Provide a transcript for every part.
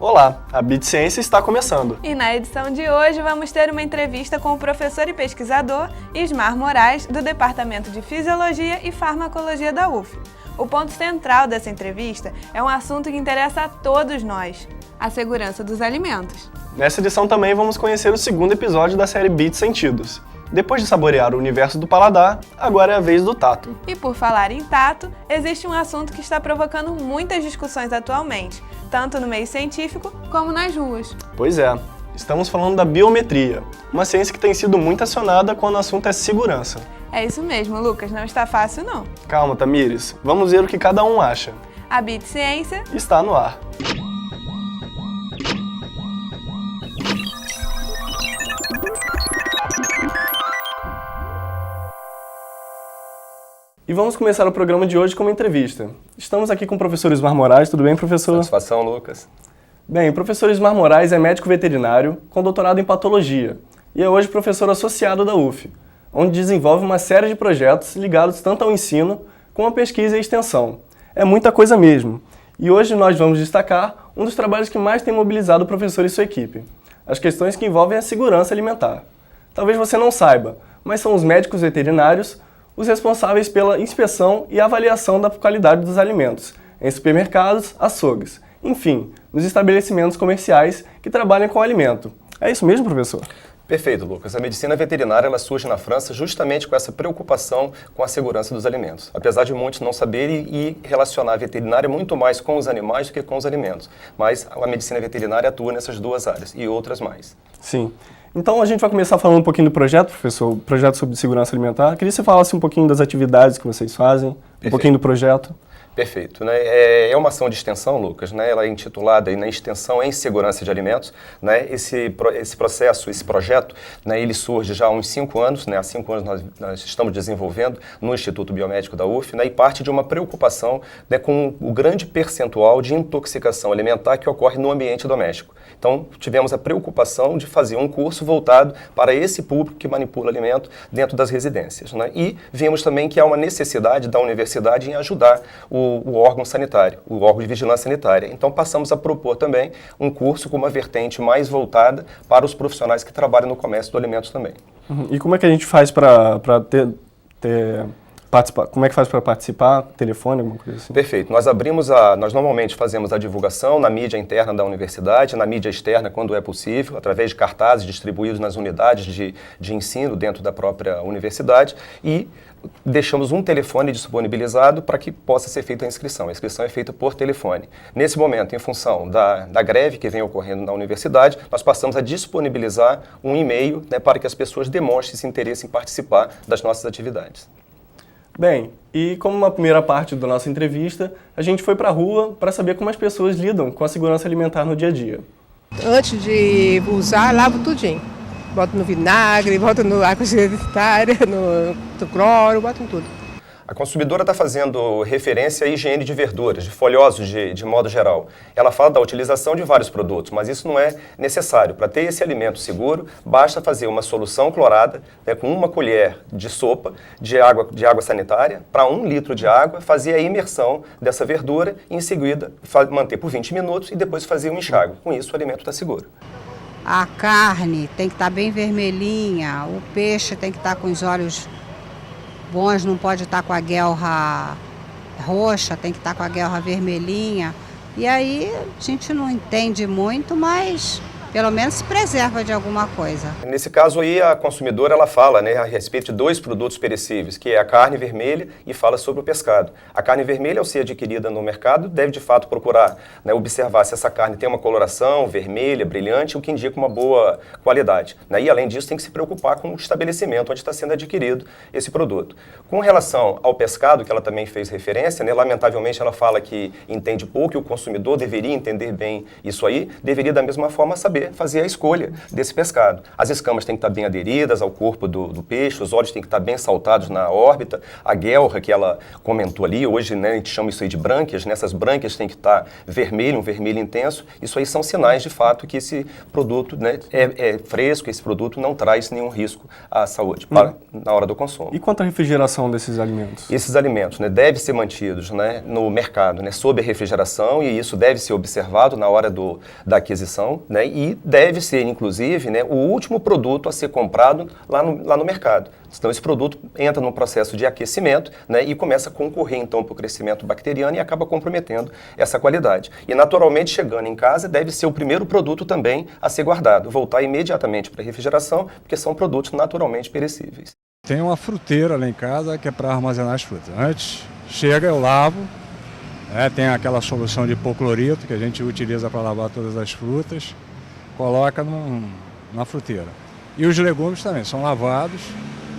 Olá, a Bit Ciência está começando. E na edição de hoje vamos ter uma entrevista com o professor e pesquisador Ismar Moraes, do Departamento de Fisiologia e Farmacologia da UF. O ponto central dessa entrevista é um assunto que interessa a todos nós: a segurança dos alimentos. Nessa edição também vamos conhecer o segundo episódio da série Bit Sentidos. Depois de saborear o universo do paladar, agora é a vez do tato. E por falar em tato, existe um assunto que está provocando muitas discussões atualmente, tanto no meio científico como nas ruas. Pois é, estamos falando da biometria, uma ciência que tem sido muito acionada quando o assunto é segurança. É isso mesmo, Lucas, não está fácil não. Calma, Tamires, vamos ver o que cada um acha. A Bit Ciência está no ar. E vamos começar o programa de hoje com uma entrevista. Estamos aqui com o professor Ismar Moraes. Tudo bem, professor? Satisfação, Lucas. Bem, o professor Ismar Moraes é médico veterinário com doutorado em patologia e é hoje professor associado da UF, onde desenvolve uma série de projetos ligados tanto ao ensino como à pesquisa e extensão. É muita coisa mesmo. E hoje nós vamos destacar um dos trabalhos que mais tem mobilizado o professor e sua equipe: as questões que envolvem a segurança alimentar. Talvez você não saiba, mas são os médicos veterinários os responsáveis pela inspeção e avaliação da qualidade dos alimentos em supermercados, açougues, enfim, nos estabelecimentos comerciais que trabalham com o alimento. É isso mesmo, professor? Perfeito, Lucas. A medicina veterinária ela surge na França justamente com essa preocupação com a segurança dos alimentos. Apesar de muitos não saberem e relacionar a veterinária muito mais com os animais do que com os alimentos. Mas a medicina veterinária atua nessas duas áreas e outras mais. Sim. Então a gente vai começar falando um pouquinho do projeto, professor, o projeto sobre segurança alimentar. Queria que você falasse um pouquinho das atividades que vocês fazem, um pouquinho do projeto. Perfeito. Né? É uma ação de extensão, Lucas, né? Ela é intitulada na extensão em segurança de alimentos. Né? Esse processo, esse projeto, né? Ele surge já há uns 5 anos. Né? Há 5 anos nós estamos desenvolvendo no Instituto Biomédico da UF, né? E parte de uma preocupação, né, com o grande percentual de intoxicação alimentar que ocorre no ambiente doméstico. Então, tivemos a preocupação de fazer um curso voltado para esse público que manipula alimento dentro das residências. Né? E vimos também que há uma necessidade da universidade em ajudar o órgão sanitário, o órgão de vigilância sanitária. Então, passamos a propor também um curso com uma vertente mais voltada para os profissionais que trabalham no comércio do alimentos também. E como é que a gente faz para participar? Como é que faz para participar? Telefone, alguma coisa assim? Perfeito. Nós normalmente fazemos a divulgação na mídia interna da universidade, na mídia externa, quando é possível, através de cartazes distribuídos nas unidades de ensino dentro da própria universidade, e deixamos um telefone disponibilizado para que possa ser feita a inscrição. A inscrição é feita por telefone. Nesse momento, em função da greve que vem ocorrendo na universidade, nós passamos a disponibilizar um e-mail, né, para que as pessoas demonstrem esse interesse em participar das nossas atividades. Bem, e como uma primeira parte da nossa entrevista, a gente foi para a rua para saber como as pessoas lidam com a segurança alimentar no dia a dia. Antes de usar, lavo tudinho. Boto no vinagre, boto no água sanitária, no cloro, boto em tudo. A consumidora está fazendo referência à higiene de verduras, de folhosos de modo geral. Ela fala da utilização de vários produtos, mas isso não é necessário. Para ter esse alimento seguro, basta fazer uma solução clorada, né, com 1 colher de sopa de água sanitária para 1 litro de água, fazer a imersão dessa verdura e em seguida manter por 20 minutos e depois fazer um enxágue. Com isso o alimento está seguro. A carne tem que estar bem vermelhinha, o peixe tem que estar com os olhos bons, não pode estar com a guelra roxa, tem que estar com a guelra vermelhinha. E aí a gente não entende muito, mas pelo menos se preserva de alguma coisa. Nesse caso aí, a consumidora ela fala, né, a respeito de 2 produtos perecíveis, que é a carne vermelha e fala sobre o pescado. A carne vermelha, ao ser adquirida no mercado, deve de fato procurar, né, observar se essa carne tem uma coloração vermelha, brilhante, o que indica uma boa qualidade. Né? E além disso, tem que se preocupar com o estabelecimento onde está sendo adquirido esse produto. Com relação ao pescado, que ela também fez referência, né, lamentavelmente ela fala que entende pouco e o consumidor deveria entender bem isso aí, deveria da mesma forma saber poder fazer a escolha desse pescado. As escamas têm que estar bem aderidas ao corpo do peixe, os olhos têm que estar bem saltados na órbita, a guelra que ela comentou ali, hoje, né, a gente chama isso aí de brânquias, né? Essas brânquias têm que estar vermelho, um vermelho intenso. Isso aí são sinais de fato que esse produto, né, é fresco, esse produto não traz nenhum risco à saúde na hora do consumo. E quanto à refrigeração desses alimentos? Esses alimentos, né, devem ser mantidos, né, no mercado, né, sob a refrigeração, e isso deve ser observado na hora da aquisição, né, e deve ser, inclusive, né, o último produto a ser comprado lá no mercado. Então, esse produto entra num processo de aquecimento, né, e começa a concorrer, então, para o crescimento bacteriano e acaba comprometendo essa qualidade. E, naturalmente, chegando em casa, deve ser o primeiro produto também a ser guardado, voltar imediatamente para a refrigeração, porque são produtos naturalmente perecíveis. Tem uma fruteira lá em casa que é para armazenar as frutas. Antes, chega, eu lavo, tem aquela solução de hipoclorito que a gente utiliza para lavar todas as frutas, coloca na fruteira. E os legumes também são lavados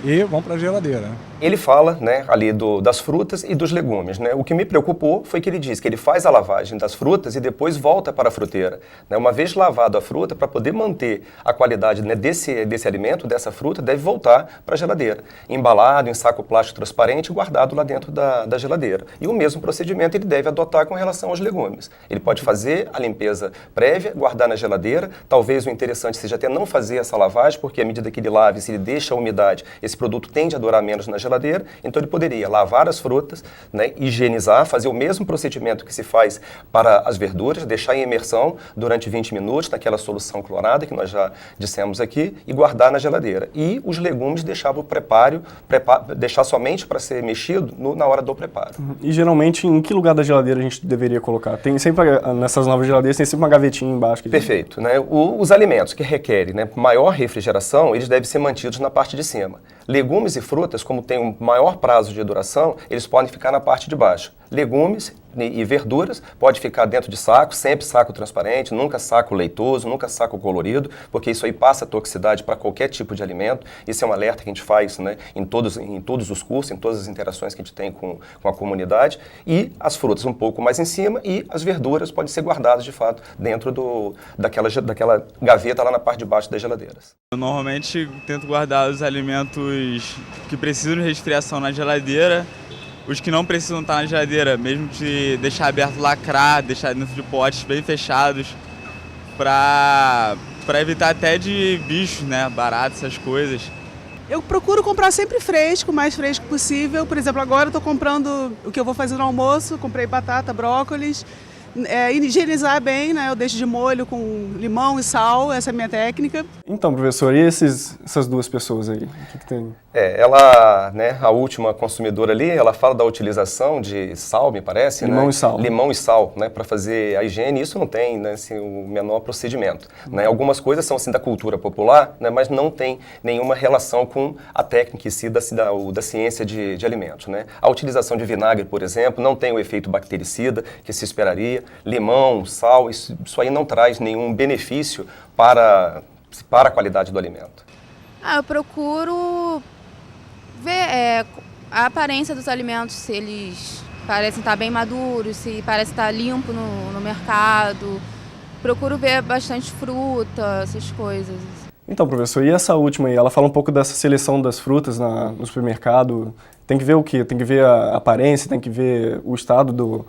e vão para a geladeira. Ele fala, né, ali das frutas e dos legumes, né? O que me preocupou foi que ele diz que ele faz a lavagem das frutas e depois volta para a fruteira, né? Uma vez lavado a fruta, para poder manter a qualidade, né, desse alimento, dessa fruta, deve voltar para a geladeira, embalado em saco plástico transparente e guardado lá dentro da geladeira. E o mesmo procedimento ele deve adotar com relação aos legumes. Ele pode fazer a limpeza prévia, guardar na geladeira. Talvez o interessante seja até não fazer essa lavagem, porque à medida que ele lave, se ele deixa a umidade, esse produto tende a durar menos na geladeira. Então ele poderia lavar as frutas, né, higienizar, fazer o mesmo procedimento que se faz para as verduras, deixar em imersão durante 20 minutos naquela solução clorada que nós já dissemos aqui e guardar na geladeira. E os legumes deixar o preparo, deixar somente para ser mexido na hora do preparo. E geralmente em que lugar da geladeira a gente deveria colocar? Tem sempre, nessas novas geladeiras, tem sempre uma gavetinha embaixo. Perfeito, né? Os alimentos que requerem, né, maior refrigeração, eles devem ser mantidos na parte de cima. Legumes e frutas, como tem um maior prazo de duração, eles podem ficar na parte de baixo. Legumes e verduras pode ficar dentro de saco, sempre saco transparente, nunca saco leitoso, nunca saco colorido, porque isso aí passa toxicidade para qualquer tipo de alimento. Isso é um alerta que a gente faz, né, em todos os cursos, em todas as interações que a gente tem com a comunidade. E as frutas um pouco mais em cima e as verduras podem ser guardadas, de fato, dentro daquela gaveta lá na parte de baixo das geladeiras. Eu normalmente tento guardar os alimentos que precisam de resfriação na geladeira. Os que não precisam estar na geladeira, mesmo de deixar aberto, lacrar, deixar dentro de potes bem fechados, para evitar até de bichos, né, baratos, essas coisas. Eu procuro comprar sempre fresco, o mais fresco possível. Por exemplo, agora eu estou comprando o que eu vou fazer no almoço, comprei batata, brócolis. Higienizar bem, né? Eu deixo de molho com limão e sal, essa é a minha técnica. Então, professor, e essas duas pessoas aí? O que tem? Ela, né, a última consumidora ali, ela fala da utilização de sal, me parece, limão, né? E sal. Limão e sal, né, para fazer a higiene. Isso não tem, né, assim, o menor procedimento, né? Algumas coisas são assim da cultura popular, né, mas não tem nenhuma relação com a técnica em si da ciência de alimentos, né? A utilização de vinagre, por exemplo, não tem o efeito bactericida que se esperaria. Limão, sal, isso aí não traz nenhum benefício para a qualidade do alimento. Eu procuro ver a aparência dos alimentos, se eles parecem estar bem maduros, se parece estar limpo no mercado. Procuro ver bastante fruta, essas coisas. Então, professor, e essa última aí? Ela fala um pouco dessa seleção das frutas no supermercado. Tem que ver o quê? Tem que ver a aparência, tem que ver o estado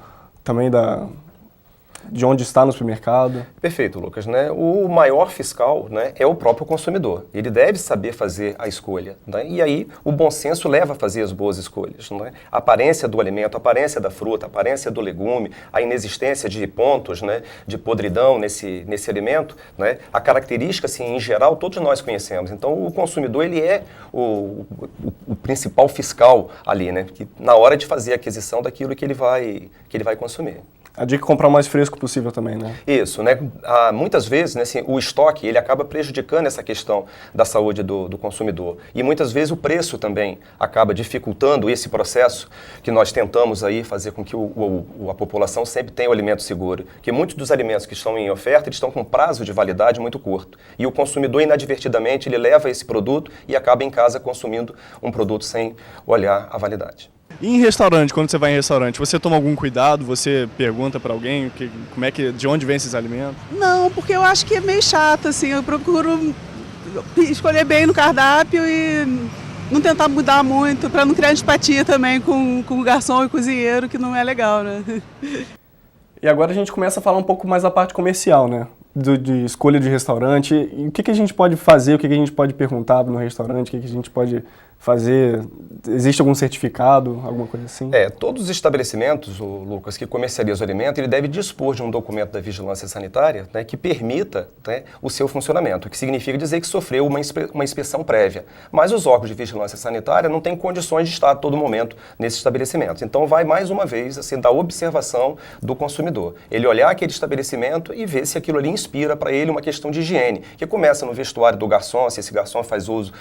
de onde está no supermercado. Perfeito, Lucas, né? O maior fiscal, né, é o próprio consumidor. Ele deve saber fazer a escolha, né? E aí o bom senso leva a fazer as boas escolhas, né? A aparência do alimento, a aparência da fruta, a aparência do legume, a inexistência de pontos, né, de podridão nesse alimento, né? A característica, assim, em geral, todos nós conhecemos. Então o consumidor, ele é o principal fiscal ali, né? Que, na hora de fazer a aquisição daquilo que ele vai consumir. A dica é comprar o mais fresco possível também, né? Isso, né? Muitas vezes, né, assim, o estoque ele acaba prejudicando essa questão da saúde do consumidor. E muitas vezes o preço também acaba dificultando esse processo que nós tentamos aí fazer com que a população sempre tenha o alimento seguro. Que muitos dos alimentos que estão em oferta, eles estão com prazo de validade muito curto. E o consumidor, inadvertidamente, ele leva esse produto e acaba em casa consumindo um produto sem olhar a validade. E em restaurante, quando você vai em restaurante, você toma algum cuidado? Você pergunta para alguém de onde vem esses alimentos? Não, porque eu acho que é meio chato, assim, eu procuro escolher bem no cardápio e não tentar mudar muito, para não criar antipatia também com o garçom e cozinheiro, que não é legal, né? E agora a gente começa a falar um pouco mais da parte comercial, né? De escolha de restaurante. E o que a gente pode fazer, o que a gente pode perguntar no restaurante, o que a gente pode fazer? Existe algum certificado, alguma coisa assim? Todos os estabelecimentos, Lucas, que comercializam o alimento, ele deve dispor de um documento da vigilância sanitária, né, que permita, né, o seu funcionamento, o que significa dizer que sofreu uma inspeção prévia. Mas os órgãos de vigilância sanitária não têm condições de estar a todo momento nesses estabelecimentos. Então vai mais uma vez assim, da observação do consumidor. Ele olhar aquele estabelecimento e ver se aquilo ali inspira para ele uma questão de higiene, que começa no vestuário do garçom, se esse garçom faz uso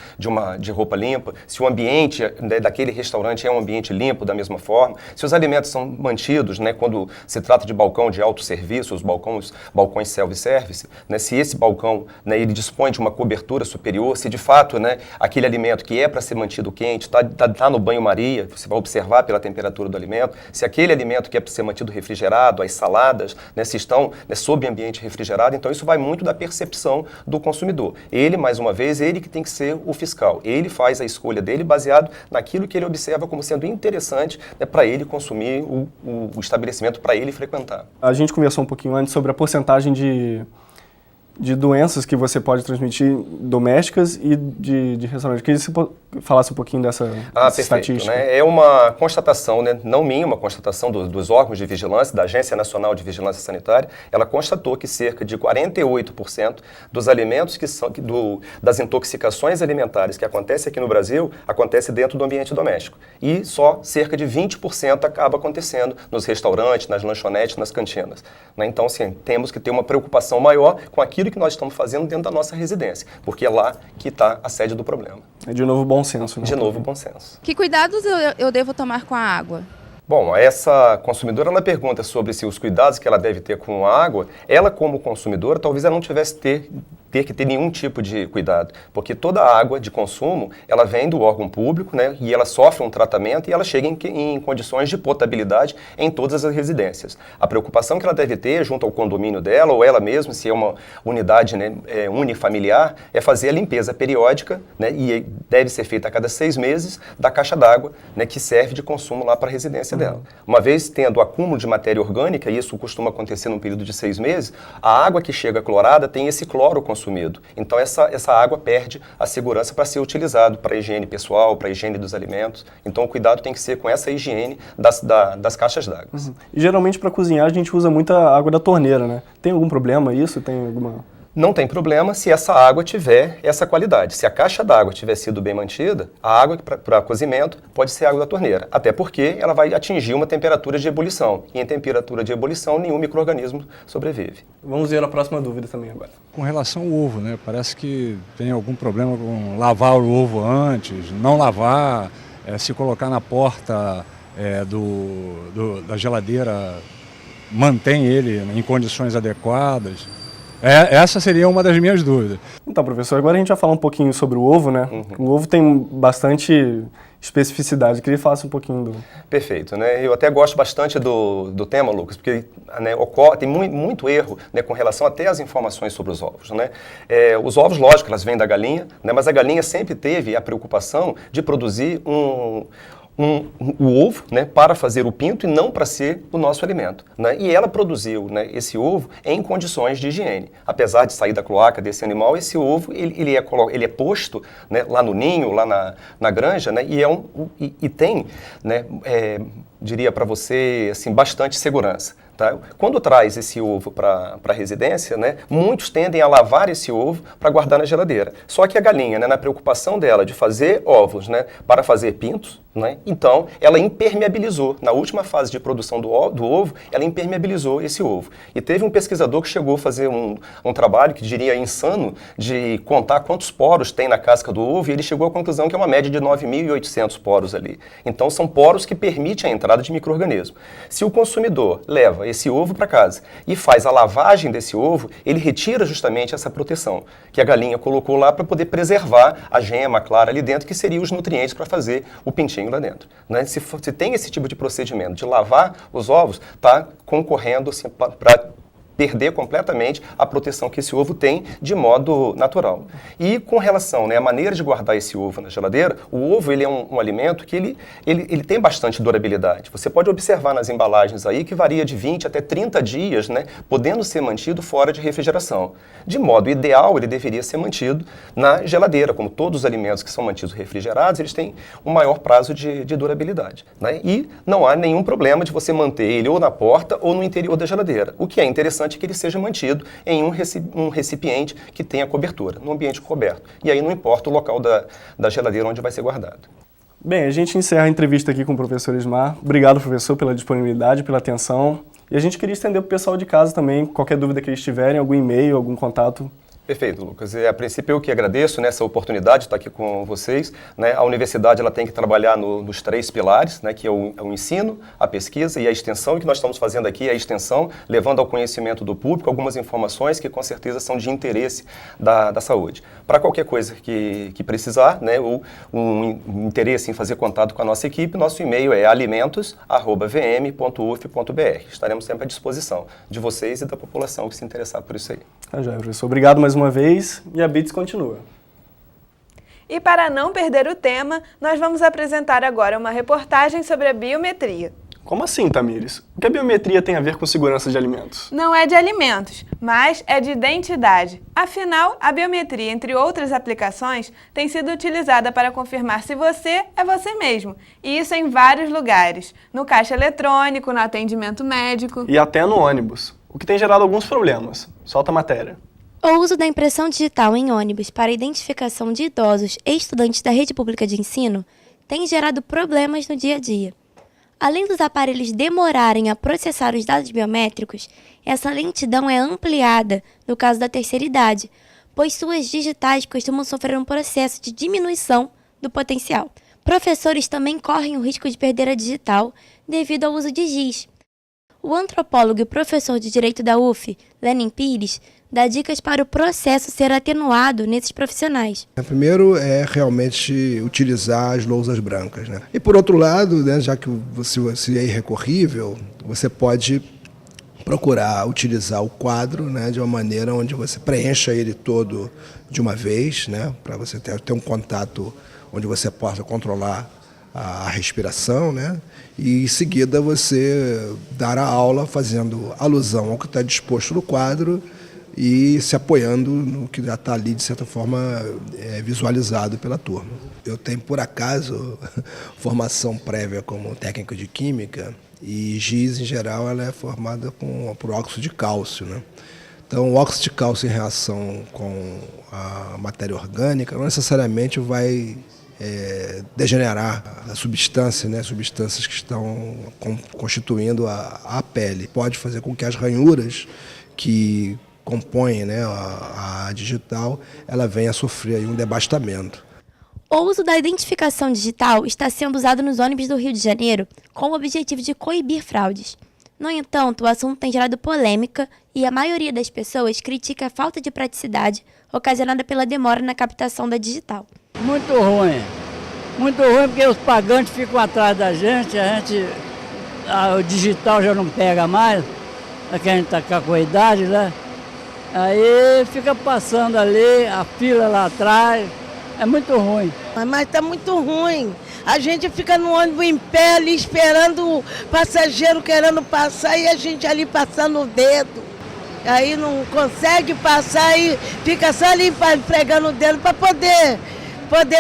de roupa limpa, se o ambiente, né, daquele restaurante é um ambiente limpo da mesma forma, se os alimentos são mantidos, né, quando se trata de balcão de autosserviço, os balcões self-service, né, se esse balcão, né, ele dispõe de uma cobertura superior, se de fato, né, aquele alimento que é para ser mantido quente está no banho-maria, você vai observar pela temperatura do alimento, se aquele alimento que é para ser mantido refrigerado, as saladas, né, se estão, né, sob ambiente refrigerado, então isso vai muito da percepção do consumidor. Ele, mais uma vez, ele que tem que ser o fiscal, ele faz a escolha dele baseado naquilo que ele observa como sendo interessante, né, para ele consumir o estabelecimento, para ele frequentar. A gente conversou um pouquinho antes sobre a porcentagem de doenças que você pode transmitir domésticas e de restaurante. Queria que você falasse um pouquinho dessa estatística. Né? É uma constatação, né? Não minha, uma constatação dos órgãos de vigilância, da Agência Nacional de Vigilância Sanitária. Ela constatou que cerca de 48% dos alimentos das intoxicações alimentares que acontecem aqui no Brasil, acontece dentro do ambiente doméstico. E só cerca de 20% acaba acontecendo nos restaurantes, nas lanchonetes, nas cantinas. Né? Então, sim, temos que ter uma preocupação maior com aquilo que nós estamos fazendo dentro da nossa residência, porque é lá que está a sede do problema. É de novo bom senso, né? De novo bom senso. Que cuidados eu devo tomar com a água? Bom, essa consumidora, ela pergunta sobre os cuidados que ela deve ter com a água. Ela, como consumidora, talvez ela não tivesse ter que ter nenhum tipo de cuidado, porque toda a água de consumo, ela vem do órgão público, né, e ela sofre um tratamento e ela chega em condições de potabilidade em todas as residências. A preocupação que ela deve ter junto ao condomínio dela, ou ela mesma, se é uma unidade, né, unifamiliar, é fazer a limpeza periódica, né, e deve ser feita a cada 6 meses, da caixa d'água, né, que serve de consumo lá para a residência dela. Uma vez tendo acúmulo de matéria orgânica, e isso costuma acontecer num período de 6 meses, a água que chega clorada tem esse cloro consumido. Então essa água perde a segurança para ser utilizado para a higiene pessoal, para a higiene dos alimentos. Então o cuidado tem que ser com essa higiene das caixas d'água. Uhum. E geralmente para cozinhar a gente usa muita água da torneira, né? Tem algum problema isso? Tem alguma... Não tem problema se essa água tiver essa qualidade. Se a caixa d'água tiver sido bem mantida, a água para cozimento pode ser água da torneira, até porque ela vai atingir uma temperatura de ebulição. E em temperatura de ebulição, nenhum micro-organismo sobrevive. Vamos ver a próxima dúvida também agora. Com relação ao ovo, né? Parece que tem algum problema com lavar o ovo antes, não lavar, se colocar na porta da geladeira, mantém ele em condições adequadas. Essa seria uma das minhas dúvidas. Então, professor, agora a gente vai falar um pouquinho sobre o ovo, né? Uhum. O ovo tem bastante especificidade. Eu queria que falasse um pouquinho do... Perfeito, né? Eu até gosto bastante do tema, Lucas, porque, né, tem muito erro, né, com relação até às informações sobre os ovos, né? Os ovos, lógico, elas vêm da galinha, né, mas a galinha sempre teve a preocupação de produzir o ovo, né, para fazer o pinto e não para ser o nosso alimento, né? E ela produziu, né, esse ovo em condições de higiene. Apesar de sair da cloaca desse animal, esse ovo ele é posto, né, lá no ninho, lá na granja, né, e tem, né, diria para você, assim, bastante segurança. Tá? Quando traz esse ovo para a residência, né, muitos tendem a lavar esse ovo para guardar na geladeira. Só que a galinha, né, na preocupação dela de fazer ovos, né, para fazer pintos, né, então ela impermeabilizou. Na última fase de produção do ovo, ela impermeabilizou esse ovo. E teve um pesquisador que chegou a fazer um trabalho que diria insano de contar quantos poros tem na casca do ovo, e ele chegou à conclusão que é uma média de 9.800 poros ali. Então são poros que permitem a entrada de micro-organismo. Se o consumidor leva esse ovo para casa e faz a lavagem desse ovo, ele retira justamente essa proteção que a galinha colocou lá para poder preservar a gema, a clara ali dentro, que seriam os nutrientes para fazer o pintinho quentinho lá dentro. Né? Se tem esse tipo de procedimento de lavar os ovos, está concorrendo assim, para perder completamente a proteção que esse ovo tem de modo natural. E com relação, né, à maneira de guardar esse ovo na geladeira, o ovo ele é um alimento que ele tem bastante durabilidade. Você pode observar nas embalagens aí que varia de 20 até 30 dias, né, podendo ser mantido fora de refrigeração. De modo ideal, ele deveria ser mantido na geladeira, como todos os alimentos que são mantidos refrigerados, eles têm um maior prazo de durabilidade. Né? E não há nenhum problema de você manter ele ou na porta ou no interior da geladeira. O que é interessante que ele seja mantido em um recipiente que tenha cobertura, num ambiente coberto. E aí não importa o local da geladeira onde vai ser guardado. Bem, a gente encerra a entrevista aqui com o professor Ismar. Obrigado, professor, pela disponibilidade, pela atenção. E a gente queria estender para o pessoal de casa também, qualquer dúvida que eles tiverem, algum e-mail, algum contato. Perfeito, Lucas. A princípio eu que agradeço nessa oportunidade de estar aqui com vocês. Né? A universidade ela tem que trabalhar nos 3 pilares, né? Que é o ensino, a pesquisa e a extensão. E o que nós estamos fazendo aqui é a extensão, levando ao conhecimento do público algumas informações que com certeza são de interesse da saúde. Para qualquer coisa que precisar, né? Ou um interesse em fazer contato com a nossa equipe, nosso e-mail é alimentos@vm.uf.br. Estaremos sempre à disposição de vocês e da população que se interessar por isso aí. Tá já, professor. Obrigado mais uma vez e a BITS continua. E para não perder o tema, nós vamos apresentar agora uma reportagem sobre a biometria. Como assim, Tamires? O que a biometria tem a ver com segurança de alimentos? Não é de alimentos, mas é de identidade. Afinal, a biometria, entre outras aplicações, tem sido utilizada para confirmar se você é você mesmo. E isso em vários lugares. No caixa eletrônico, no atendimento médico. E até no ônibus, o que tem gerado alguns problemas. Solta a matéria. O uso da impressão digital em ônibus para a identificação de idosos e estudantes da rede pública de ensino tem gerado problemas no dia a dia. Além dos aparelhos demorarem a processar os dados biométricos, essa lentidão é ampliada no caso da terceira idade, pois suas digitais costumam sofrer um processo de diminuição do potencial. Professores também correm o risco de perder a digital devido ao uso de giz. O antropólogo e professor de Direito da UF, Lenin Pires, dá dicas para o processo ser atenuado nesses profissionais. Primeiro é realmente utilizar as lousas brancas. Né? E por outro lado, né, já que você é irrecorrível, você pode procurar utilizar o quadro, né, de uma maneira onde você preencha ele todo de uma vez, né, para você ter um contato onde você possa controlar a respiração, né? E em seguida você dar a aula fazendo alusão ao que está disposto no quadro e se apoiando no que já está ali, de certa forma, visualizado pela turma. Eu tenho, por acaso, formação prévia como técnico de química e giz, em geral, ela é formada por óxido de cálcio, né? Então, o óxido de cálcio em reação com a matéria orgânica não necessariamente vai degenerar a substância, né, substâncias que estão constituindo a pele. Pode fazer com que as ranhuras que compõem, né, a digital, ela venha a sofrer aí um devastamento. O uso da identificação digital está sendo usado nos ônibus do Rio de Janeiro com o objetivo de coibir fraudes. No entanto, o assunto tem gerado polêmica e a maioria das pessoas critica a falta de praticidade ocasionada pela demora na captação da digital. Muito ruim porque os pagantes ficam atrás da gente, o digital já não pega mais, que a gente está com a idade, né? Aí fica passando ali, a fila lá atrás, é muito ruim. Mas está muito ruim, a gente fica no ônibus em pé ali esperando o passageiro querendo passar e a gente ali passando o dedo. Aí não consegue passar e fica só ali pregando o dedo para poder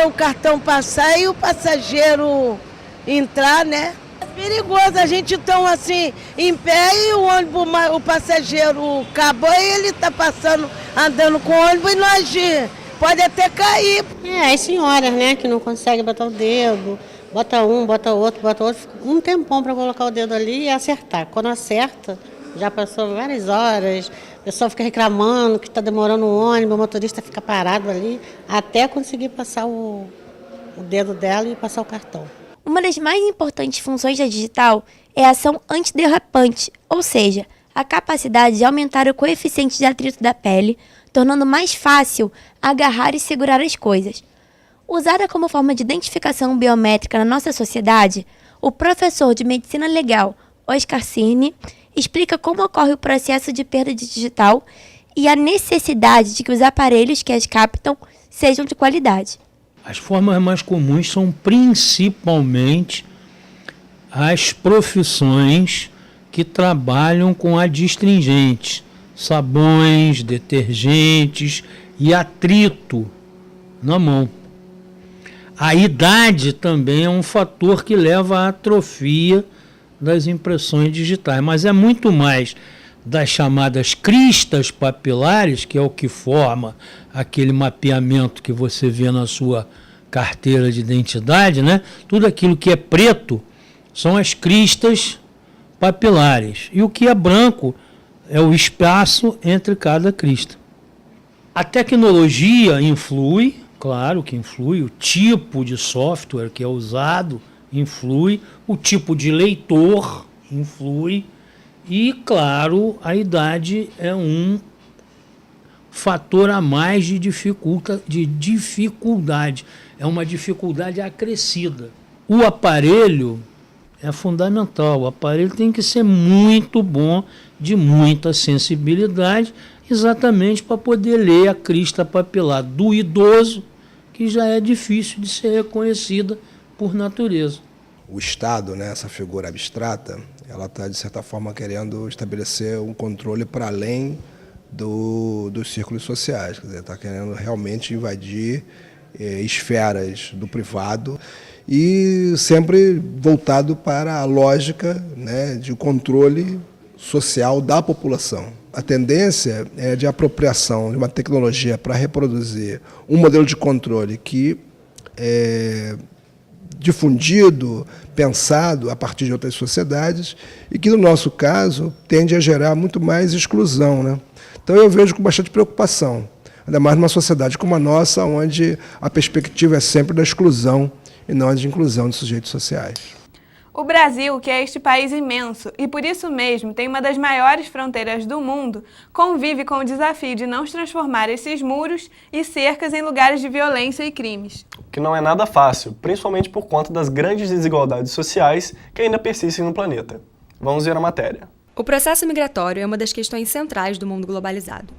o cartão passar e o passageiro entrar, né? É perigoso, a gente tão assim em pé e o ônibus, o passageiro acabou e ele está passando, andando com o ônibus e nós pode até cair. As senhoras, né, que não conseguem botar o dedo, bota um, bota outro, um tempão para colocar o dedo ali e acertar. Quando acerta, já passou várias horas, o pessoal fica reclamando que está demorando o ônibus, o motorista fica parado ali até conseguir passar o dedo dela e passar o cartão. Uma das mais importantes funções da digital é a ação antiderrapante, ou seja, a capacidade de aumentar o coeficiente de atrito da pele, tornando mais fácil agarrar e segurar as coisas. Usada como forma de identificação biométrica na nossa sociedade, o professor de Medicina Legal, Oscar Cirne, explica como ocorre o processo de perda digital e a necessidade de que os aparelhos que as captam sejam de qualidade. As formas mais comuns são principalmente as profissões que trabalham com adstringentes, sabões, detergentes e atrito na mão. A idade também é um fator que leva à atrofia das impressões digitais, mas é muito mais das chamadas cristas papilares, que é o que forma aquele mapeamento que você vê na sua carteira de identidade, né? Tudo aquilo que é preto são as cristas papilares, e o que é branco é o espaço entre cada crista. A tecnologia influi, claro que influi, o tipo de software que é usado influi, o tipo de leitor influi, e, claro, a idade é um fator a mais de dificuldade, é uma dificuldade acrescida. O aparelho é fundamental, o aparelho tem que ser muito bom, de muita sensibilidade, exatamente para poder ler a crista papilar do idoso, que já é difícil de ser reconhecida por natureza. O Estado, né, essa figura abstrata, ela está, de certa forma, querendo estabelecer um controle para além dos círculos sociais. Quer dizer, está querendo realmente invadir esferas do privado e sempre voltado para a lógica, né, de controle social da população. A tendência é de apropriação de uma tecnologia para reproduzir um modelo de controle que é difundido, pensado a partir de outras sociedades e que, no nosso caso, tende a gerar muito mais exclusão, né? Então eu vejo com bastante preocupação, ainda mais numa sociedade como a nossa, onde a perspectiva é sempre da exclusão e não a de inclusão de sujeitos sociais. O Brasil, que é este país imenso e por isso mesmo tem uma das maiores fronteiras do mundo, convive com o desafio de não transformar esses muros e cercas em lugares de violência e crimes. Que não é nada fácil, principalmente por conta das grandes desigualdades sociais que ainda persistem no planeta. Vamos ver a matéria. O processo migratório é uma das questões centrais do mundo globalizado.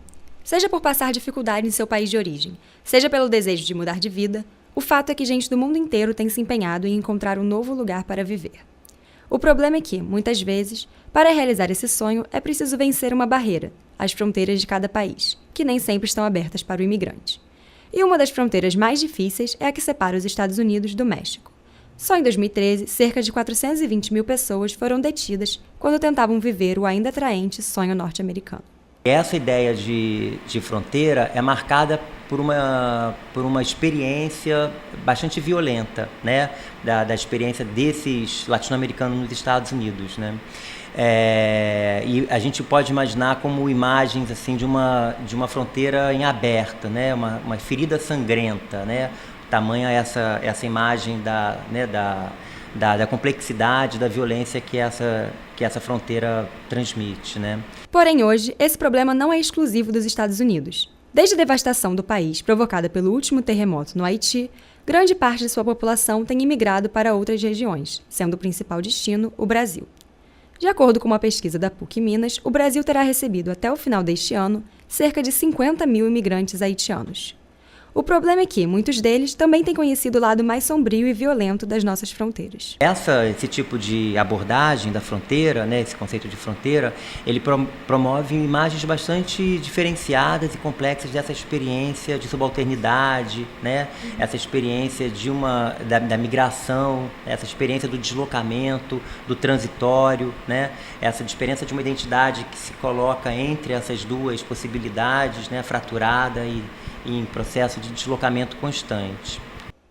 Seja por passar dificuldade em seu país de origem, seja pelo desejo de mudar de vida, o fato é que gente do mundo inteiro tem se empenhado em encontrar um novo lugar para viver. O problema é que, muitas vezes, para realizar esse sonho é preciso vencer uma barreira, as fronteiras de cada país, que nem sempre estão abertas para o imigrante. E uma das fronteiras mais difíceis é a que separa os Estados Unidos do México. Só em 2013, cerca de 420 mil pessoas foram detidas quando tentavam viver o ainda atraente sonho norte-americano. Essa ideia de fronteira é marcada por uma experiência bastante violenta, né? Da experiência desses latino-americanos nos Estados Unidos, né? E a gente pode imaginar como imagens assim de uma fronteira em aberta, né? Uma ferida sangrenta, né? Tamanha essa imagem da complexidade, da violência que essa fronteira transmite, né? Porém, hoje, esse problema não é exclusivo dos Estados Unidos. Desde a devastação do país provocada pelo último terremoto no Haiti, grande parte de sua população tem imigrado para outras regiões, sendo o principal destino o Brasil. De acordo com uma pesquisa da PUC Minas, o Brasil terá recebido até o final deste ano cerca de 50 mil imigrantes haitianos. O problema é que muitos deles também têm conhecido o lado mais sombrio e violento das nossas fronteiras. Esse tipo de abordagem da fronteira, né, esse conceito de fronteira, ele promove imagens bastante diferenciadas e complexas dessa experiência de subalternidade, né, essa experiência da migração, essa experiência do deslocamento, do transitório, né, essa experiência de uma identidade que se coloca entre essas duas possibilidades, né, fraturada e em processo de deslocamento constante.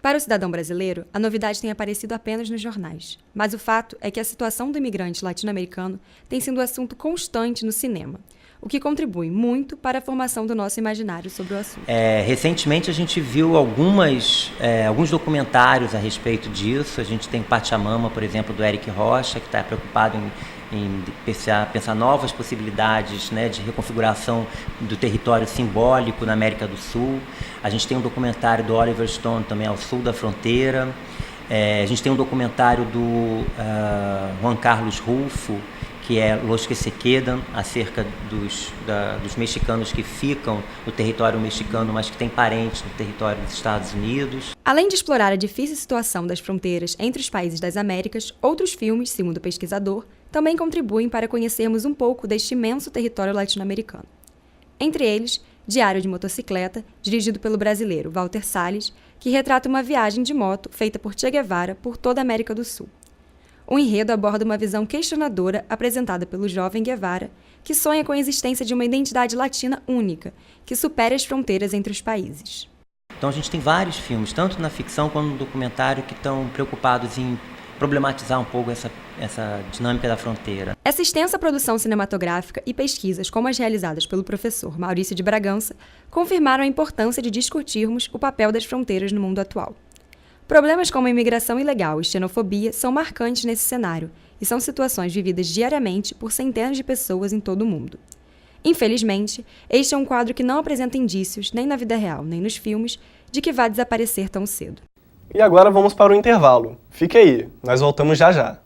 Para o cidadão brasileiro, a novidade tem aparecido apenas nos jornais. Mas o fato é que a situação do imigrante latino-americano tem sido assunto constante no cinema, o que contribui muito para a formação do nosso imaginário sobre o assunto. Recentemente a gente viu alguns documentários a respeito disso. A gente tem Pachamama, por exemplo, do Eric Rocha, que está preocupado em pensar novas possibilidades, né, de reconfiguração do território simbólico na América do Sul. A gente tem um documentário do Oliver Stone também ao sul da fronteira. A gente tem um documentário do Juan Carlos Rulfo, que é Los que se quedan, acerca dos mexicanos que ficam no território mexicano, mas que têm parentes no território dos Estados Unidos. Além de explorar a difícil situação das fronteiras entre os países das Américas, outros filmes, segundo o pesquisador, também contribuem para conhecermos um pouco deste imenso território latino-americano. Entre eles, Diário de Motocicleta, dirigido pelo brasileiro Walter Salles, que retrata uma viagem de moto feita por Che Guevara por toda a América do Sul. O enredo aborda uma visão questionadora apresentada pelo jovem Guevara, que sonha com a existência de uma identidade latina única, que supere as fronteiras entre os países. Então a gente tem vários filmes, tanto na ficção quanto no documentário, que estão preocupados em problematizar um pouco essa dinâmica da fronteira. Essa extensa produção cinematográfica e pesquisas como as realizadas pelo professor Maurício de Bragança confirmaram a importância de discutirmos o papel das fronteiras no mundo atual. Problemas como a imigração ilegal e xenofobia são marcantes nesse cenário e são situações vividas diariamente por centenas de pessoas em todo o mundo. Infelizmente, este é um quadro que não apresenta indícios, nem na vida real, nem nos filmes, de que vai desaparecer tão cedo. E agora vamos para o intervalo. Fique aí, nós voltamos já já.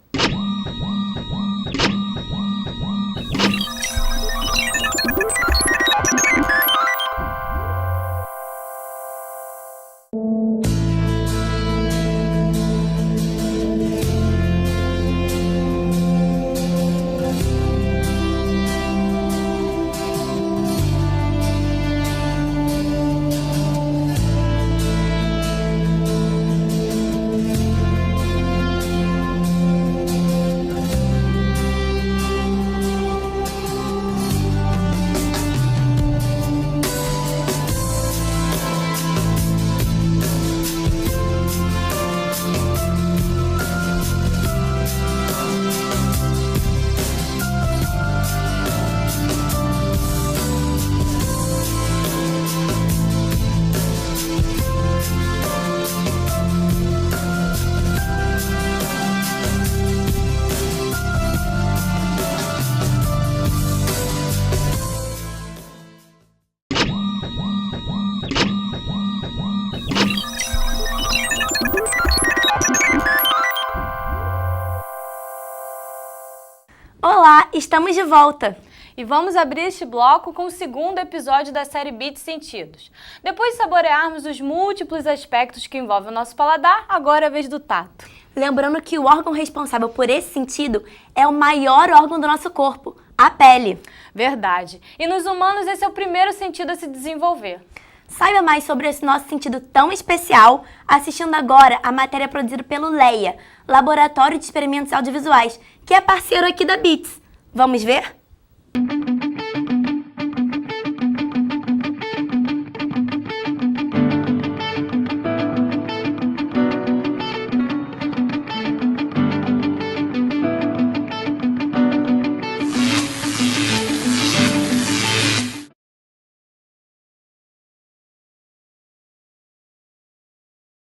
Olá, estamos de volta! E vamos abrir este bloco com o segundo episódio da série Beats Sentidos. Depois de saborearmos os múltiplos aspectos que envolvem o nosso paladar, agora é a vez do tato. Lembrando que o órgão responsável por esse sentido é o maior órgão do nosso corpo, a pele. Verdade. E nos humanos esse é o primeiro sentido a se desenvolver. Saiba mais sobre esse nosso sentido tão especial assistindo agora a matéria produzida pelo LEIA, Laboratório de Experimentos Audiovisuais, que é parceiro aqui da Beats. Vamos ver?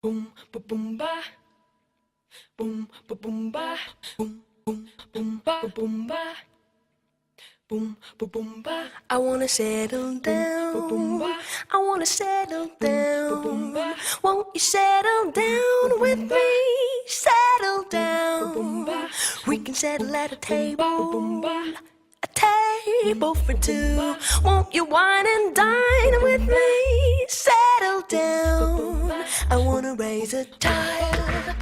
Boom, ba boom ba. Boom, ba boom ba. Boom, boom, boom ba boom ba. Boom, ba boom ba. I wanna settle down. Boom, boom ba. I wanna settle down. Boom, ba. Won't you settle down with me? Settle down. Boom, ba. We can settle at a table. Boom, ba. A table for two. Won't you wine and dine with me? Settle down. I wanna raise a child.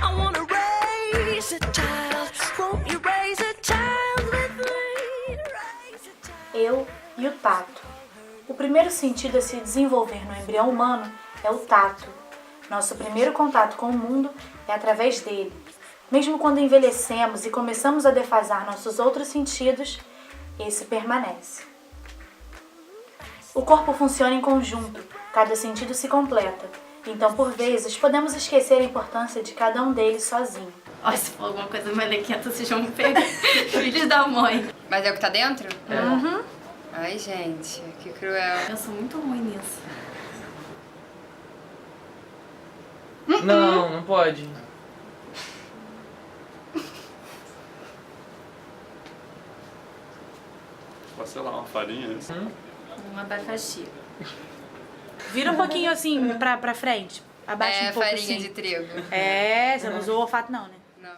I wanna raise a child. Won't you raise a child with me? Eu e o tato. O primeiro sentido a se desenvolver no embrião humano é o tato. Nosso primeiro contato com o mundo é através dele. Mesmo quando envelhecemos e começamos a defasar nossos outros sentidos, esse permanece. O corpo funciona em conjunto, cada sentido se completa. Então, por vezes, podemos esquecer a importância de cada um deles sozinho. Ó, se for alguma coisa melequenta, vocês vão me pegar. Filhos da mãe. Mas é o que tá dentro? Uhum. Ai, gente, que cruel. Eu sou muito ruim nisso. Não, não pode. Sei lá, uma farinha. Um abacaxi. Vira um pouquinho assim pra frente. Abaixa um pouco farinha assim. de trigo. Você não usou o olfato não, né? Não.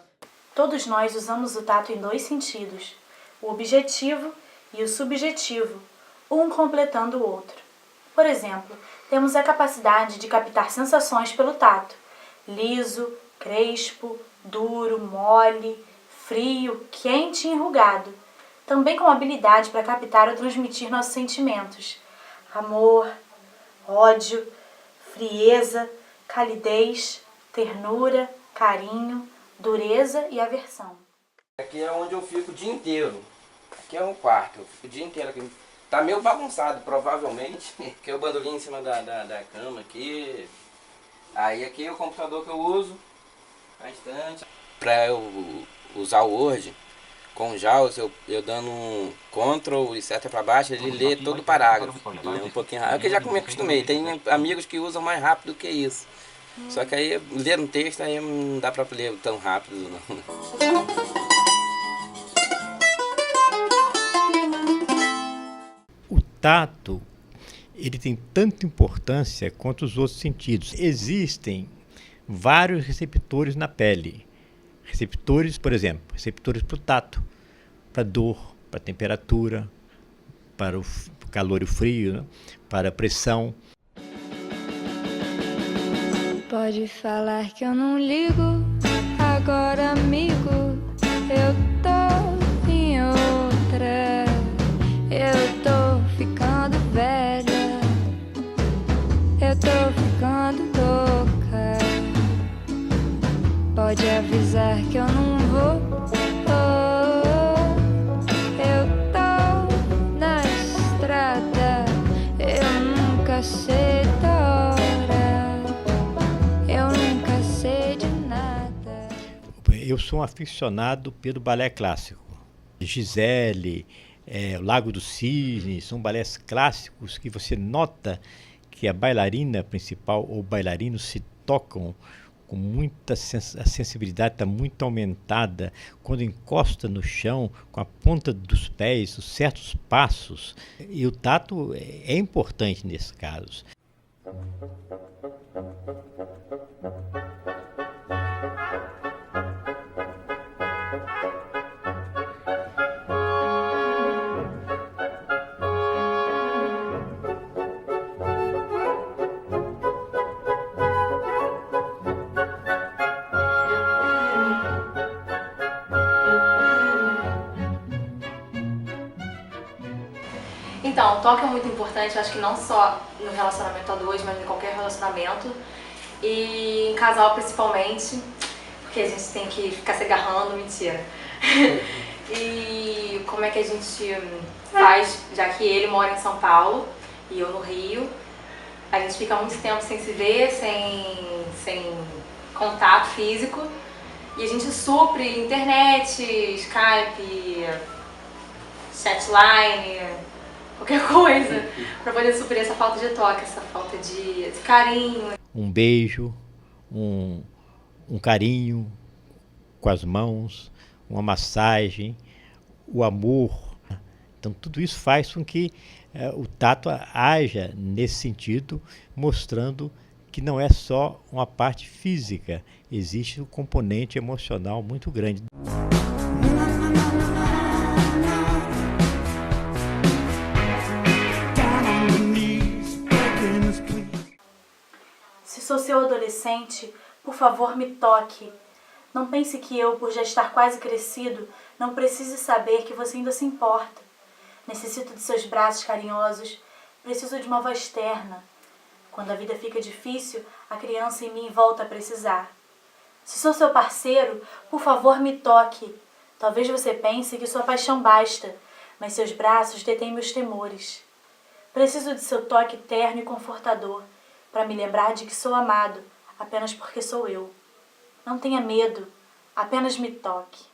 Todos nós usamos o tato em 2 sentidos. O objetivo e o subjetivo, um completando o outro. Por exemplo, temos a capacidade de captar sensações pelo tato. Liso, crespo, duro, mole, frio, quente e enrugado. Também com habilidade para captar ou transmitir nossos sentimentos. Amor, ódio, frieza, calidez, ternura, carinho, dureza e aversão. Aqui é onde eu fico o dia inteiro. Aqui é um quarto, eu fico o dia inteiro aqui. Tá meio bagunçado, provavelmente, porque é o bandolim em cima da cama aqui. Aí aqui é o computador que eu uso bastante. Para eu usar o Word, com o JAWS, eu dando um Ctrl e seta para baixo, ele lê todo o parágrafo. É um pouquinho rápido. É que eu já me acostumei, tem amigos que usam mais rápido que isso. Só que aí, ler um texto, aí não dá para ler tão rápido, não. O tato, ele tem tanta importância quanto os outros sentidos. Existem vários receptores na pele. Receptores, por exemplo, receptores para o tato, para dor, para temperatura, para o calor e o frio, né? Para a pressão. Pode falar que eu não ligo, agora amigo, eu tô em outra, eu tô ficando velha, eu tô ficando louca. Pode avisar que eu não vou, eu tô na estrada, eu nunca sei da hora, eu nunca sei de nada. Eu sou um aficionado pelo balé clássico. Gisele, o Lago dos Cisnes, são balés clássicos que você nota que a bailarina principal ou bailarino se tocam com muita a sensibilidade está muito aumentada quando encosta no chão com a ponta dos pés, os certos passos. E o tato é importante nesse caso. Então, o toque é muito importante, acho que não só no relacionamento a dois, mas em qualquer relacionamento. E em casal principalmente, porque a gente tem que ficar se agarrando, mentira. E como é que a gente faz, já que ele mora em São Paulo e eu no Rio, a gente fica muito tempo sem se ver, sem contato físico. E a gente supre internet, Skype, chatline, qualquer coisa, para poder suprir essa falta de toque, essa falta de carinho. Um beijo, um carinho com as mãos, uma massagem, o amor. Então tudo isso faz com que o tato haja nesse sentido, mostrando que não é só uma parte física, existe um componente emocional muito grande. Se sou seu adolescente, por favor me toque. Não pense que eu, por já estar quase crescido, não precise saber que você ainda se importa. Necessito de seus braços carinhosos, preciso de uma voz terna. Quando a vida fica difícil, a criança em mim volta a precisar. Se sou seu parceiro, por favor me toque. Talvez você pense que sua paixão basta, mas seus braços detêm meus temores. Preciso de seu toque terno e confortador, para me lembrar de que sou amado, apenas porque sou eu. Não tenha medo, apenas me toque.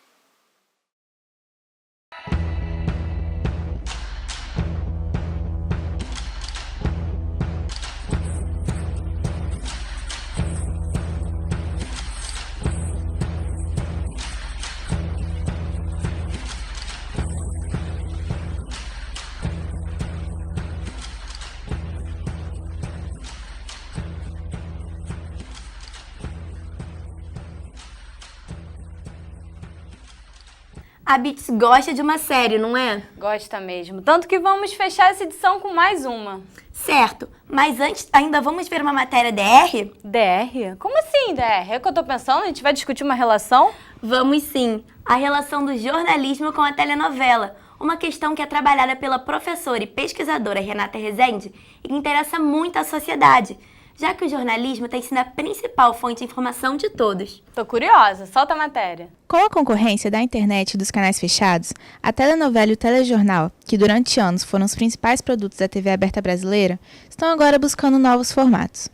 A Bits gosta de uma série, não é? Gosta mesmo. Tanto que vamos fechar essa edição com mais uma. Certo, mas antes ainda vamos ver uma matéria DR? DR? Como assim DR? É o que eu tô pensando? A gente vai discutir uma relação? Vamos sim. A relação do jornalismo com a telenovela. Uma questão que é trabalhada pela professora e pesquisadora Renata Rezende e que interessa muito à sociedade, já que o jornalismo tem sido a principal fonte de informação de todos. Tô curiosa, solta a matéria. Com a concorrência da internet e dos canais fechados, a telenovela e o telejornal, que durante anos foram os principais produtos da TV aberta brasileira, estão agora buscando novos formatos.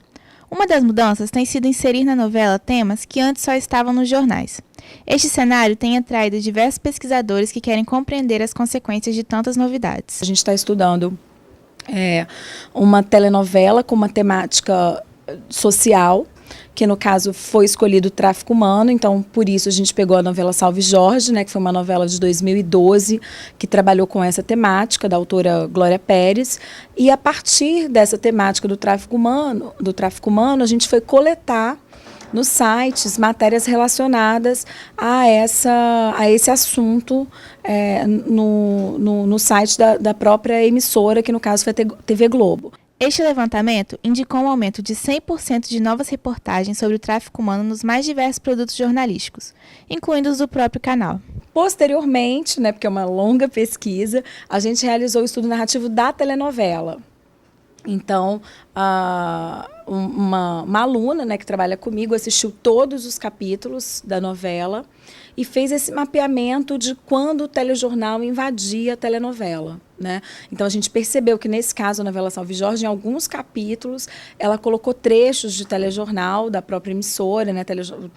Uma das mudanças tem sido inserir na novela temas que antes só estavam nos jornais. Este cenário tem atraído diversos pesquisadores que querem compreender as consequências de tantas novidades. A gente está estudando uma telenovela com uma temática social, que no caso foi escolhido o tráfico humano, então por isso a gente pegou a novela Salve Jorge, né, que foi uma novela de 2012 que trabalhou com essa temática, da autora Glória Pérez, e a partir dessa temática do tráfico humano, a gente foi coletar nos sites matérias relacionadas a esse assunto no site da própria emissora, que no caso foi a TV Globo. Este levantamento indicou um aumento de 100% de novas reportagens sobre o tráfico humano nos mais diversos produtos jornalísticos, incluindo os do próprio canal. Posteriormente, né, porque é uma longa pesquisa, a gente realizou o estudo narrativo da telenovela. Então, uma aluna, né, que trabalha comigo assistiu todos os capítulos da novela e fez esse mapeamento de quando o telejornal invadia a telenovela, né? Então a gente percebeu que nesse caso a novela Salve Jorge, em alguns capítulos, ela colocou trechos de telejornal da própria emissora, né,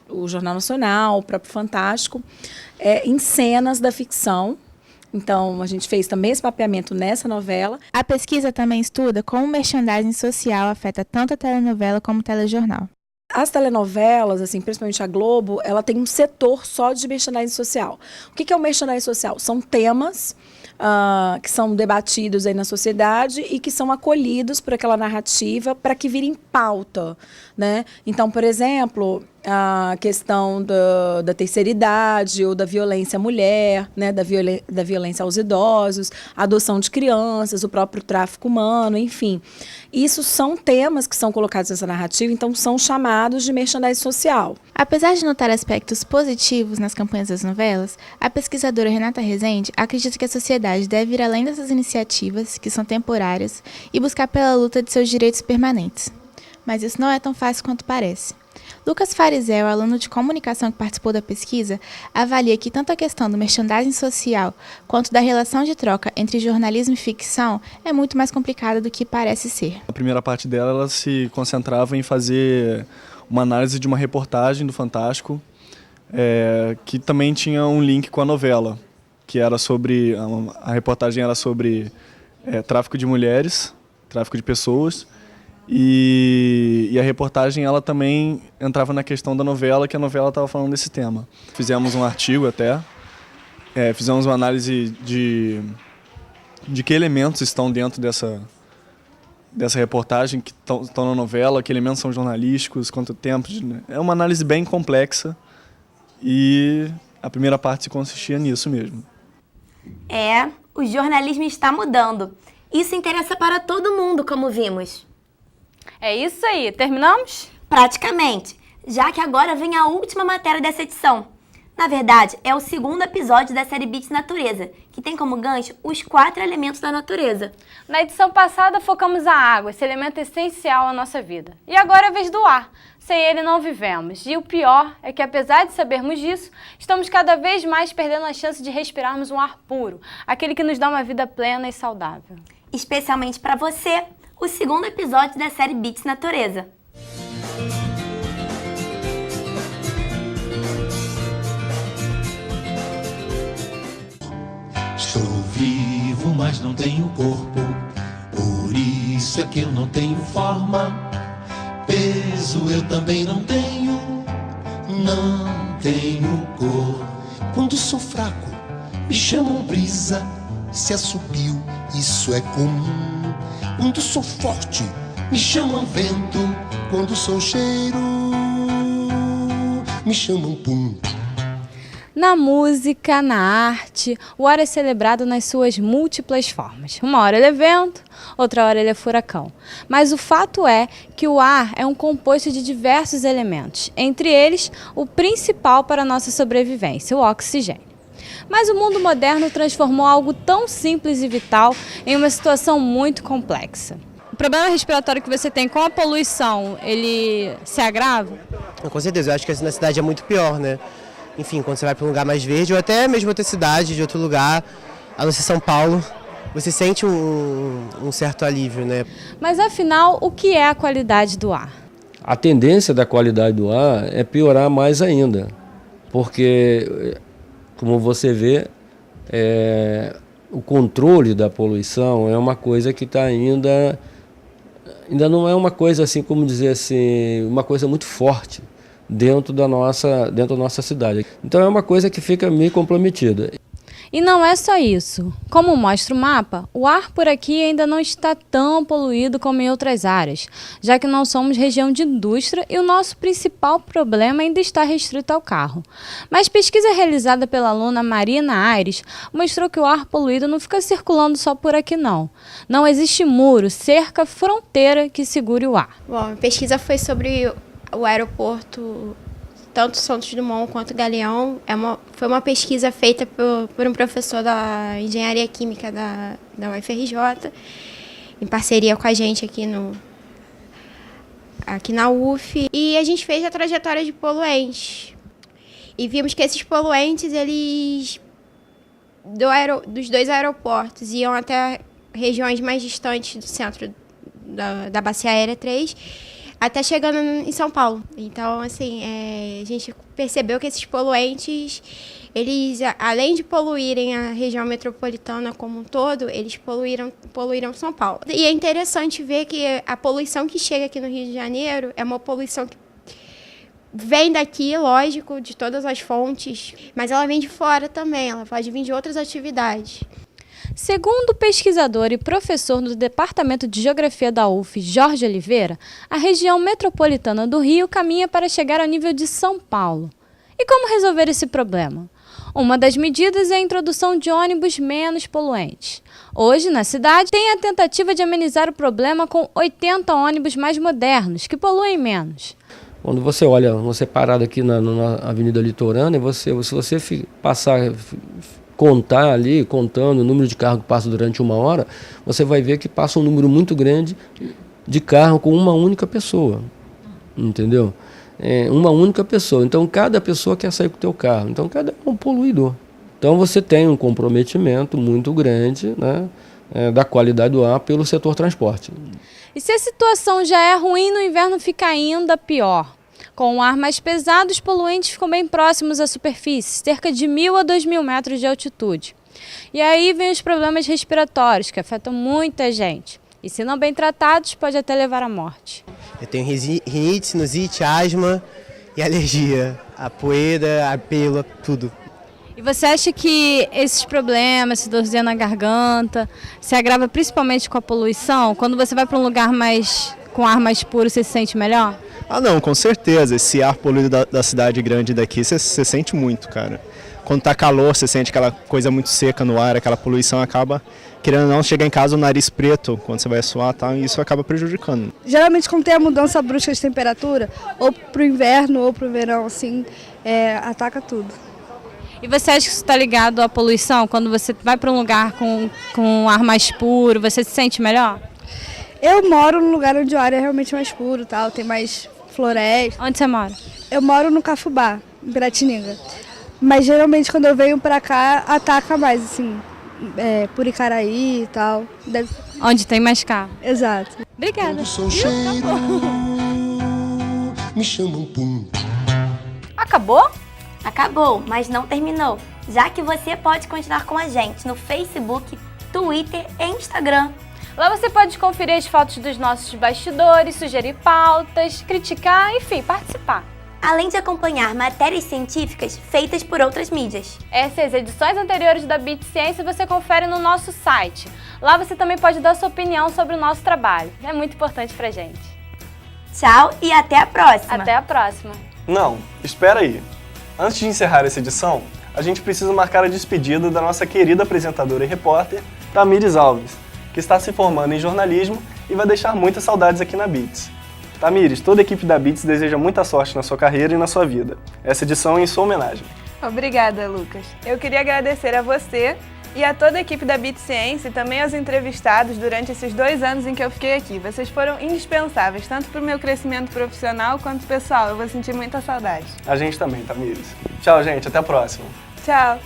o Jornal Nacional, o próprio Fantástico, em cenas da ficção. Então, a gente fez também esse mapeamento nessa novela. A pesquisa também estuda como o merchandising social afeta tanto a telenovela como o telejornal. As telenovelas, assim, principalmente a Globo, ela tem um setor só de merchandising social. O que é o merchandising social? São temas que são debatidos aí na sociedade e que são acolhidos por aquela narrativa para que virem pauta, né? Então, por exemplo, a questão da terceira idade ou da violência à mulher, né? da violência aos idosos, a adoção de crianças, o próprio tráfico humano, enfim. Isso são temas que são colocados nessa narrativa, então são chamados de merchandising social. Apesar de notar aspectos positivos nas campanhas das novelas, a pesquisadora Renata Rezende acredita que a sociedade deve ir além dessas iniciativas, que são temporárias, e buscar pela luta de seus direitos permanentes. Mas isso não é tão fácil quanto parece. Lucas Farizel, aluno de comunicação que participou da pesquisa, avalia que tanto a questão do merchandising social quanto da relação de troca entre jornalismo e ficção é muito mais complicada do que parece ser. A primeira parte dela ela se concentrava em fazer uma análise de uma reportagem do Fantástico, que também tinha um link com a novela, que era sobre, a reportagem era sobre tráfico de mulheres, tráfico de pessoas, e a reportagem ela também entrava na questão da novela, que a novela estava falando desse tema. Fizemos um artigo até, fizemos uma análise de que elementos estão dentro dessa reportagem, que estão na novela, que elementos são jornalísticos, quanto tempo. É uma análise bem complexa e a primeira parte consistia nisso mesmo. O jornalismo está mudando. Isso interessa para todo mundo, como vimos. É isso aí, terminamos? Praticamente, já que agora vem a última matéria dessa edição. Na verdade, é o segundo episódio da série Bits Natureza, que tem como gancho os 4 elementos da natureza. Na edição passada, focamos a água, esse elemento essencial à nossa vida. E agora é a vez do ar. Sem ele não vivemos. E o pior é que, apesar de sabermos disso, estamos cada vez mais perdendo a chance de respirarmos um ar puro, aquele que nos dá uma vida plena e saudável. Especialmente para você, o segundo episódio da série Bits Natureza. Estou vivo, mas não tenho corpo, por isso é que eu não tenho forma. Peso eu também não tenho cor. Quando sou fraco, me chamam brisa, se assobio, isso é comum. Quando sou forte, me chamam vento. Quando sou cheiro, me chamam pum. Na música, na arte, o ar é celebrado nas suas múltiplas formas. Uma hora ele é vento, outra hora ele é furacão. Mas o fato é que o ar é um composto de diversos elementos, entre eles o principal para a nossa sobrevivência, o oxigênio. Mas o mundo moderno transformou algo tão simples e vital em uma situação muito complexa. O problema respiratório que você tem com a poluição, ele se agrava? Com certeza, eu acho que assim na cidade é muito pior, né? Enfim, quando você vai para um lugar mais verde, ou até mesmo outra cidade, de outro lugar, a não ser São Paulo, você sente um certo alívio, né? Mas afinal, o que é a qualidade do ar? A tendência da qualidade do ar é piorar mais ainda, porque, como você vê, o controle da poluição é uma coisa que está ainda não é uma coisa assim, como dizer assim, uma coisa muito forte dentro da nossa cidade. Então é uma coisa que fica meio comprometida. E não é só isso. Como mostra o mapa, o ar por aqui ainda não está tão poluído como em outras áreas, já que não somos região de indústria e o nosso principal problema ainda está restrito ao carro. Mas pesquisa realizada pela aluna Marina Aires mostrou que o ar poluído não fica circulando só por aqui não. Não existe muro, cerca, fronteira que segure o ar. Bom, a pesquisa foi sobre o aeroporto, tanto Santos Dumont quanto Galeão. Foi uma pesquisa feita por um professor da Engenharia Química da UFRJ, em parceria com a gente aqui na UF. E a gente fez a trajetória de poluentes. E vimos que esses poluentes, eles dos dois aeroportos, iam até regiões mais distantes do centro da Bacia Aérea 3, até chegando em São Paulo. Então, assim, a gente percebeu que esses poluentes, eles, além de poluírem a região metropolitana como um todo, eles poluíram São Paulo. E é interessante ver que a poluição que chega aqui no Rio de Janeiro é uma poluição que vem daqui, lógico, de todas as fontes, mas ela vem de fora também, ela pode vir de outras atividades. Segundo o pesquisador e professor do Departamento de Geografia da UF, Jorge Oliveira, a região metropolitana do Rio caminha para chegar ao nível de São Paulo. E como resolver esse problema? Uma das medidas é a introdução de ônibus menos poluentes. Hoje, na cidade, tem a tentativa de amenizar o problema com 80 ônibus mais modernos, que poluem menos. Quando você olha, você parado aqui na Avenida Litorânea, se você passar... contar ali, contando o número de carros que passam durante uma hora, você vai ver que passa um número muito grande de carro com uma única pessoa, entendeu? Uma única pessoa. Então, cada pessoa quer sair com o teu carro. Então, cada um é um poluidor. Então, você tem um comprometimento muito grande, né, da qualidade do ar pelo setor transporte. E se a situação já é ruim, no inverno fica ainda pior. Com o ar mais pesado, os poluentes ficam bem próximos à superfície, cerca de 1.000 a 2.000 metros de altitude. E aí vem os problemas respiratórios, que afetam muita gente. E se não bem tratados, pode até levar à morte. Eu tenho rinite, sinusite, asma e alergia. A poeira, a pelo, tudo. E você acha que esses problemas, esse dorzinha na garganta, se agrava principalmente com a poluição? Quando você vai para um lugar com ar mais puro, você se sente melhor? Ah não, com certeza, esse ar poluído da cidade grande daqui, você sente muito, cara. Quando tá calor, você sente aquela coisa muito seca no ar, aquela poluição acaba, querendo ou não, chega em casa o nariz preto, quando você vai suar, tá, e isso acaba prejudicando. Geralmente quando tem a mudança brusca de temperatura, ou pro inverno ou pro verão, assim, ataca tudo. E você acha que isso está ligado à poluição? Quando você vai para um lugar com um ar mais puro, você se sente melhor? Eu moro num lugar onde o ar é realmente mais puro, tal, tem mais floresta. Onde você mora? Eu moro no Cafubá, em Piratininga. Mas geralmente quando eu venho pra cá, ataca mais, assim, por Icaraí e tal. Onde tem mais carro. Exato. Obrigada. Me chamam Pum. Acabou? Acabou, mas não terminou. Já que você pode continuar com a gente no Facebook, Twitter e Instagram. Lá você pode conferir as fotos dos nossos bastidores, sugerir pautas, criticar, enfim, participar. Além de acompanhar matérias científicas feitas por outras mídias. Essas e as edições anteriores da Bit Ciência você confere no nosso site. Lá você também pode dar sua opinião sobre o nosso trabalho. É muito importante pra gente. Tchau e até a próxima. Até a próxima. Não, espera aí. Antes de encerrar essa edição, a gente precisa marcar a despedida da nossa querida apresentadora e repórter, Tamires Alves, que está se formando em jornalismo e vai deixar muitas saudades aqui na Beats. Tamires, toda a equipe da Beats deseja muita sorte na sua carreira e na sua vida. Essa edição é em sua homenagem. Obrigada, Lucas. Eu queria agradecer a você e a toda a equipe da Beats Ciência e também aos entrevistados durante esses 2 anos em que eu fiquei aqui. Vocês foram indispensáveis, tanto para o meu crescimento profissional quanto pessoal. Eu vou sentir muita saudade. A gente também, Tamires. Tchau, gente. Até a próxima. Tchau.